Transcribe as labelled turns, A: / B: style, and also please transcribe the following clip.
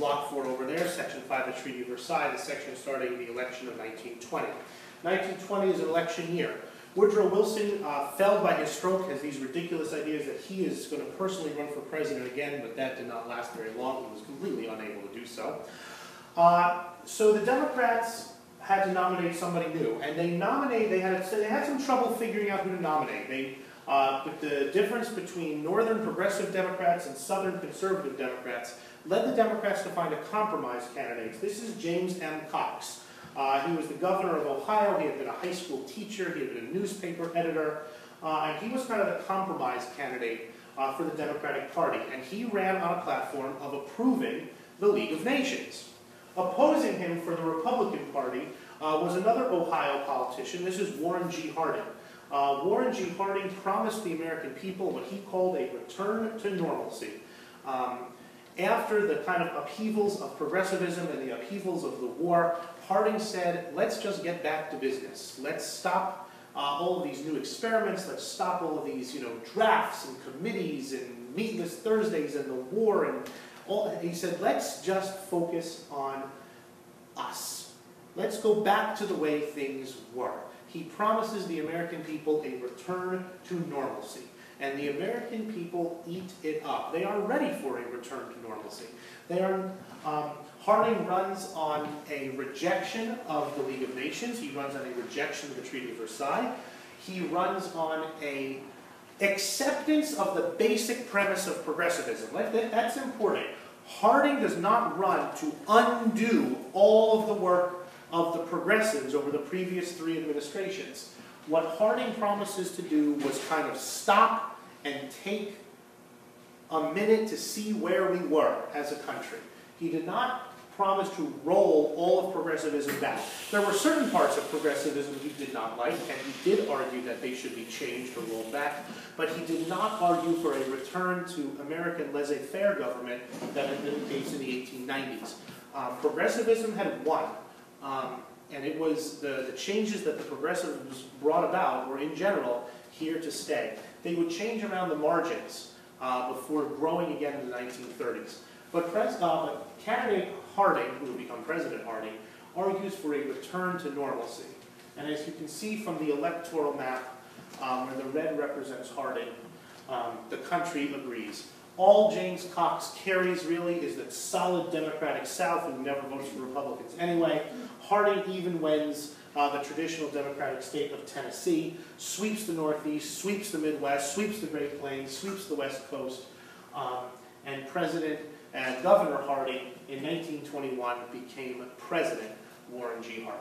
A: block 4 over there, Section 5 of the Treaty of Versailles, the section starting the election of 1920. 1920 is an election year. Woodrow Wilson, felled by his stroke, has these ridiculous ideas that he is going to personally run for president again, but that did not last very long. He was completely unable to do so. So the Democrats had to nominate somebody new, and they had some trouble figuring out who to nominate. But the difference between northern progressive Democrats and southern conservative Democrats led the Democrats to find a compromise candidate. This is James M. Cox. He was the governor of Ohio. He had been a high school teacher. He had been a newspaper editor. And he was kind of the compromise candidate for the Democratic Party. And he ran on a platform of approving the League of Nations. Opposing him for the Republican Party was another Ohio politician. This is Warren G. Harding. Warren G. Harding promised the American people what he called a return to normalcy. After the kind of upheavals of progressivism and the upheavals of the war, Harding said, let's just get back to business. Let's stop all of these new experiments. Let's stop all of these, drafts and committees and meatless Thursdays and the war. And all. He said, let's just focus on us. Let's go back to the way things were. He promises the American people a return to normalcy. And the American people eat it up. They are ready for a return to normalcy. Harding runs on a rejection of the League of Nations. He runs on a rejection of the Treaty of Versailles. He runs on a acceptance of the basic premise of progressivism. That's important. Harding does not run to undo all of the work of the progressives over the previous 3 administrations. What Harding promises to do was kind of stop and take a minute to see where we were as a country. He did not promise to roll all of progressivism back. There were certain parts of progressivism he did not like, and he did argue that they should be changed or rolled back, but he did not argue for a return to American laissez-faire government that had been the case in the 1890s. Progressivism had won. And it was the changes that the progressives brought about were, in general, here to stay. They would change around the margins before growing again in the 1930s. But candidate Harding, who would become President Harding, argues for a return to normalcy. And as you can see from the electoral map, where the red represents Harding, the country agrees. All James Cox carries, really, is that solid Democratic South who never votes for Republicans anyway. Harding even wins the traditional Democratic state of Tennessee, sweeps the Northeast, sweeps the Midwest, sweeps the Great Plains, sweeps the West Coast, and Governor Harding in 1921 became President Warren G. Harding.